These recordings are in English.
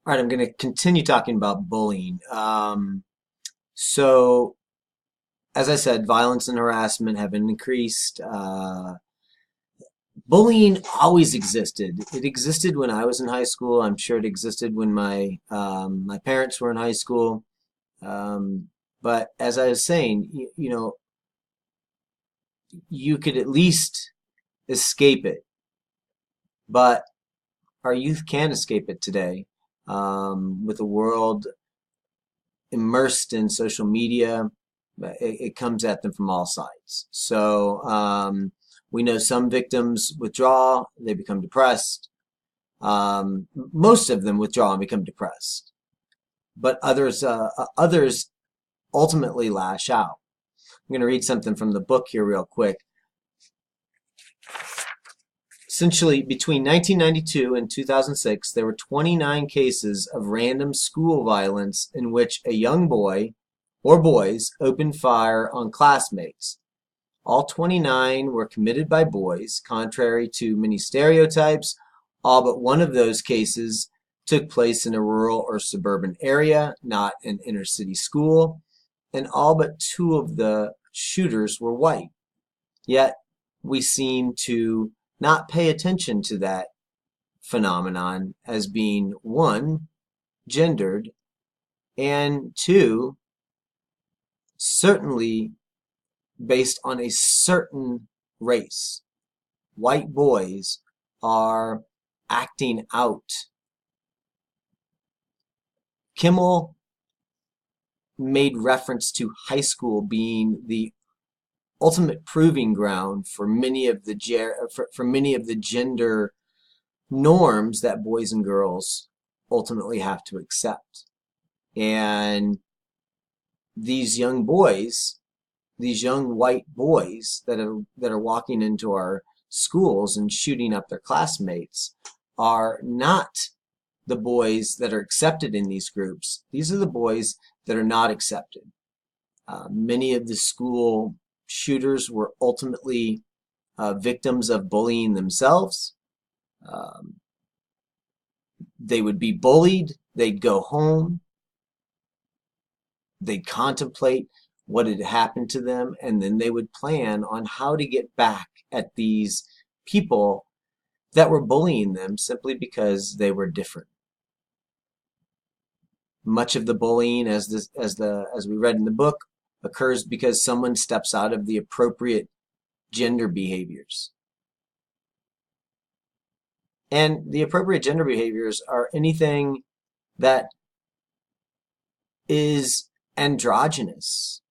All right, I'm going to continue talking about bullying. So, as I said, violence and harassment have increased. Bullying always existed. It existed when I was in high school. I'm sure it existed when my parents were in high school. Um, but as I was saying, you could at least escape it. But our youth can't escape it today. With the world immersed in social media, it comes at them from all sides. So we know some victims withdraw, they become depressed. Most of them withdraw and become depressed, but others ultimately lash out. I'm going to read something from the book here real quick. Essentially, between 1992 and 2006, there were 29 cases of random school violence in which a young boy or boys opened fire on classmates. All 29 were committed by boys, contrary to many stereotypes. All but one of those cases took place in a rural or suburban area, not an inner city school, and all but two of the shooters were white. Yet, we seem to not pay attention to that phenomenon as being one, gendered, and two, certainly based on a certain race. White boys are acting out. Kimmel made reference to high school being the ultimate proving ground for many of the gender norms that boys and girls ultimately have to accept. And these young boys, these young white boys that are walking into our schools and shooting up their classmates are not the boys that are accepted in these groups. These are the boys that are not accepted. Many of the school shooters were ultimately victims of bullying themselves. Um, they would be bullied, they'd go home, they'd contemplate what had happened to them, and then they would plan on how to get back at these people that were bullying them simply because they were different. Much of the bullying, as we read in the book, occurs because someone steps out of the appropriate gender behaviors. And the appropriate gender behaviors are anything that is androgynous.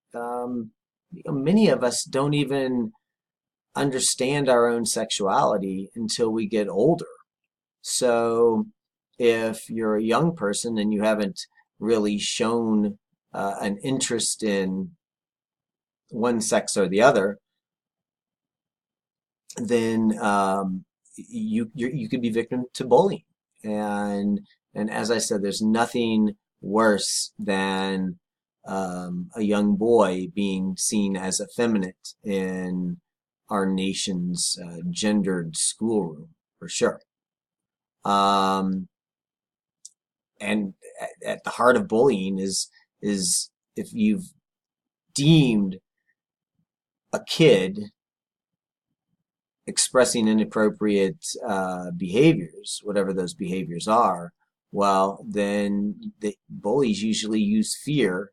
Many of us don't even understand our own sexuality until we get older. So if you're a young person and you haven't really shown an interest in one sex or the other, then you could be victim to bullying. And as I said, there's nothing worse than a young boy being seen as effeminate in our nation's gendered schoolroom, for sure. Um, and at the heart of bullying is if you've deemed a kid expressing inappropriate behaviors, whatever those behaviors are, well, then the bullies usually use fear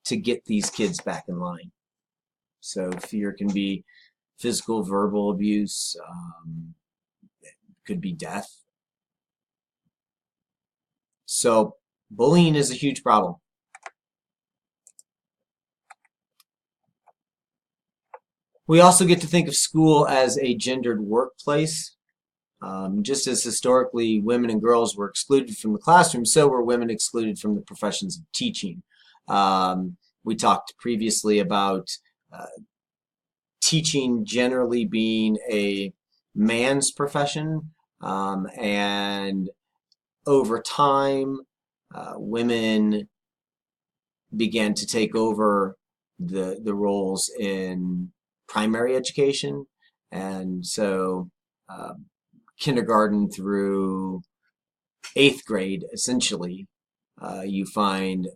to get these kids back in line. So fear can be physical, verbal abuse, could be death. So bullying is a huge problem. We also get to think of school as a gendered workplace. Just as historically women and girls were excluded from the classroom, so were women excluded from the professions of teaching. We talked previously about uh, teaching generally being a man's profession, and over time, women began to take over the roles in primary education, and so uh, kindergarten through 8th grade, essentially, you find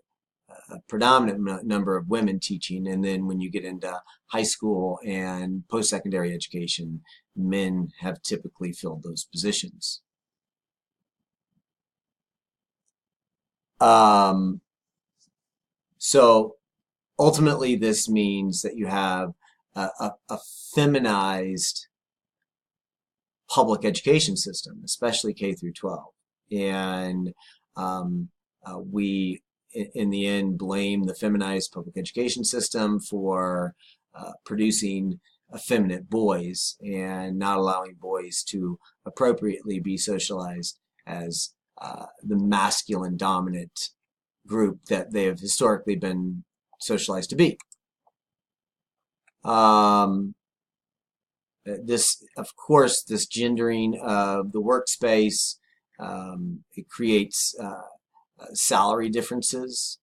a predominant number of women teaching, and then when you get into high school and post-secondary education, men have typically filled those positions. So ultimately, this means that you have a feminized public education system, especially K through 12. And um, we, in the end, blame the feminized public education system for producing effeminate boys and not allowing boys to appropriately be socialized as the masculine dominant group that they have historically been socialized to be. This, of course, this gendering of the workspace, it creates salary differences.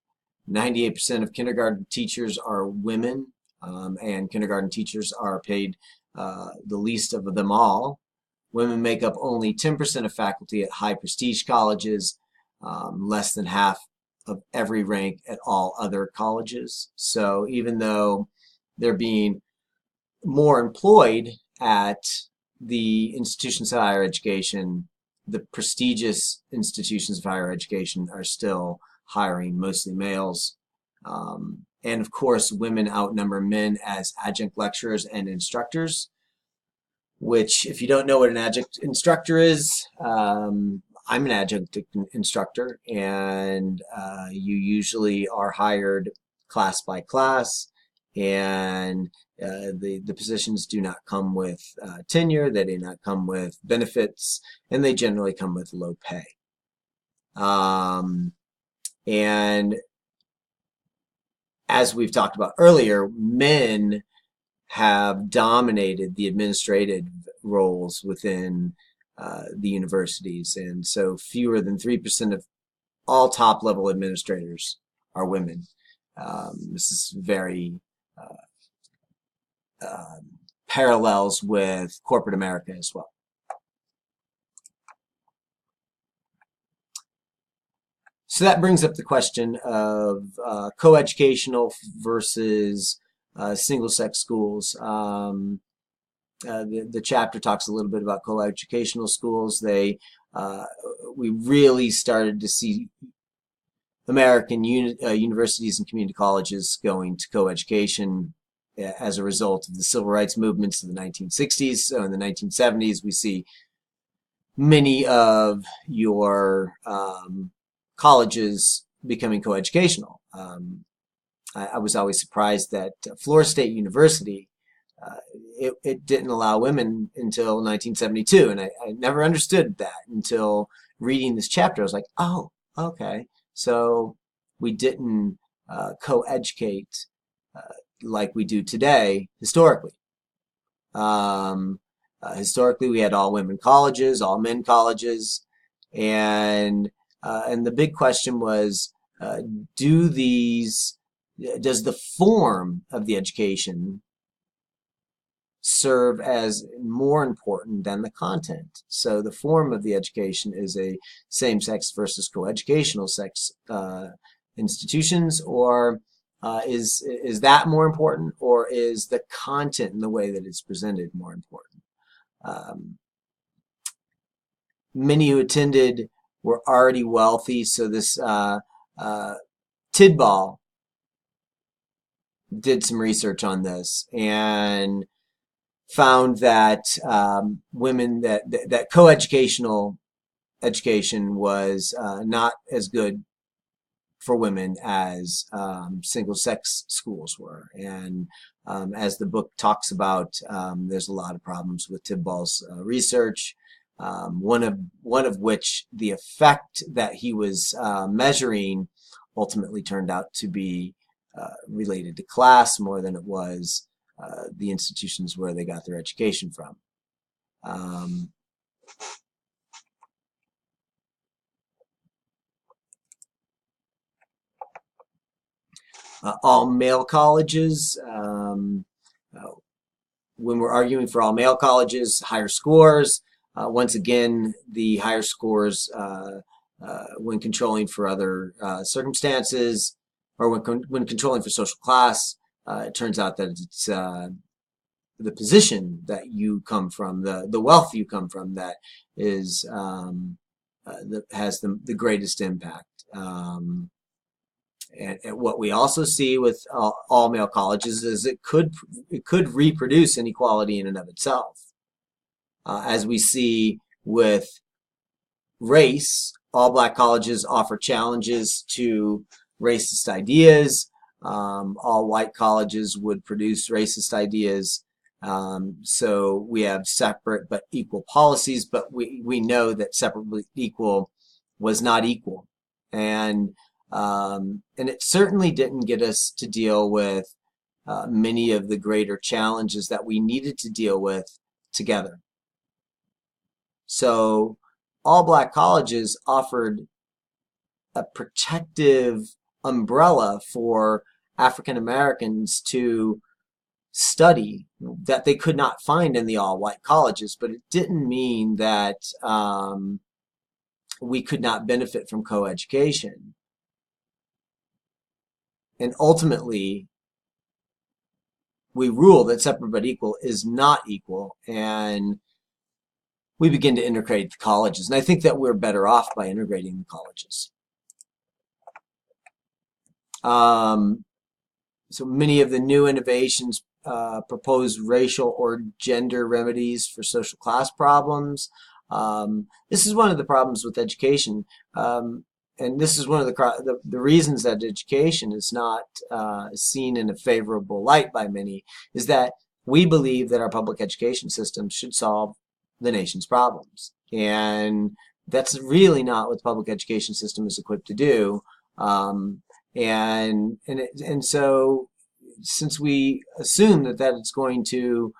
98% of kindergarten teachers are women, and kindergarten teachers are paid the least of them all. Women make up only 10% of faculty at high prestige colleges, less than half of every rank at all other colleges. So even though they're being more employed at the institutions of higher education, the prestigious institutions of higher education are still hiring mostly males. And of course, women outnumber men as adjunct lecturers and instructors, which, if you don't know what an adjunct instructor is, I'm an adjunct instructor, and you usually are hired class by class, and the positions do not come with tenure, they do not come with benefits, and they generally come with low pay. And as we've talked about earlier, men have dominated the administrative roles within the universities, and so fewer than 3% of all top-level administrators are women. This is very parallels with corporate America as well. So that brings up the question of coeducational versus single-sex schools. The chapter talks a little bit about coeducational schools. We really started to see American universities and community colleges going to coeducation as a result of the civil rights movements of the 1960s. So in the 1970s, we see many of your colleges becoming coeducational. I was always surprised that Florida State University, it didn't allow women until 1972, and I never understood that until reading this chapter. I was like, oh, okay, so we didn't co-educate like we do today historically. Historically, we had all women colleges, all men colleges, and the big question was, does the form of the education serve as more important than the content? So the form of the education is a same-sex versus coeducational sex institutions, or is that more important, or is the content and the way that it's presented more important? Many who attended were already wealthy, so this Tidball did some research on this and found that women that coeducational education was not as good for women as single-sex schools were. And as the book talks about, there's a lot of problems with Tidball's research. One of which, the effect that he was measuring ultimately turned out to be related to class more than it was the institutions where they got their education from. All male colleges, when we're arguing for all male colleges, higher scores. Once again, the higher scores when controlling for other circumstances, or when controlling for social class. It turns out that it's the position that you come from, the wealth you come from, that is that has the greatest impact. And what we also see with all male colleges is it could reproduce inequality in and of itself, as we see with race. All black colleges offer challenges to racist ideas. All white colleges would produce racist ideas. So we have separate but equal policies, but we know that separate but equal was not equal. And it certainly didn't get us to deal with many of the greater challenges that we needed to deal with together. So all black colleges offered a protective umbrella for African Americans to study that they could not find in the all white colleges, but it didn't mean that we could not benefit from coeducation. And ultimately, we rule that separate but equal is not equal, and we begin to integrate the colleges. And I think that we're better off by integrating the colleges. So many of the new innovations propose racial or gender remedies for social class problems. This is one of the problems with education. And this is one of the reasons that education is not seen in a favorable light by many, is that we believe that our public education system should solve the nation's problems. And that's really not what the public education system is equipped to do. And so since we assume that it's going to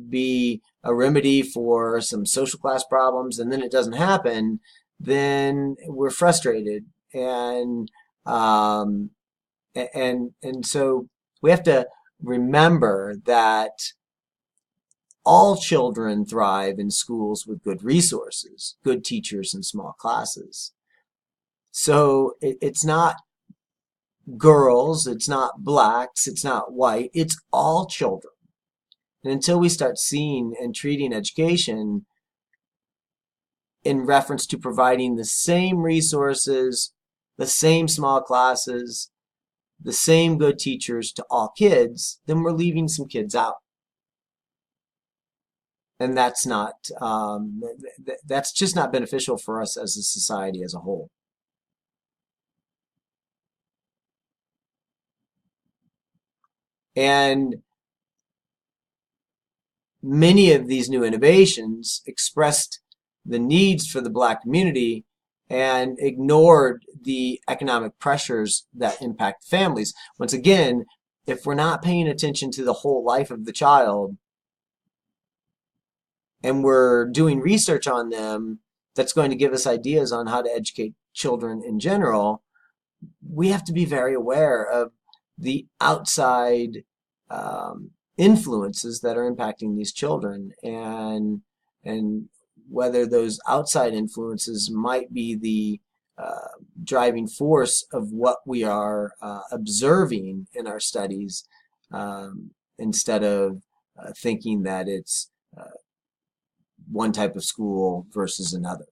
be a remedy for some social class problems, and then it doesn't happen, then we're frustrated. And so we have to remember that all children thrive in schools with good resources, good teachers, and small classes. So it's not girls, it's not blacks, it's not white, it's all children. And until we start seeing and treating education in reference to providing the same resources, the same small classes, the same good teachers to all kids, then we're leaving some kids out. And that's not, that's just not beneficial for us as a society as a whole. And many of these new innovations expressed the needs for the black community and ignored the economic pressures that impact families. Once again, if we're not paying attention to the whole life of the child, and we're doing research on them that's going to give us ideas on how to educate children in general, we have to be very aware of the outside influences that are impacting these children, and whether those outside influences might be the driving force of what we are observing in our studies, instead of thinking that it's one type of school versus another.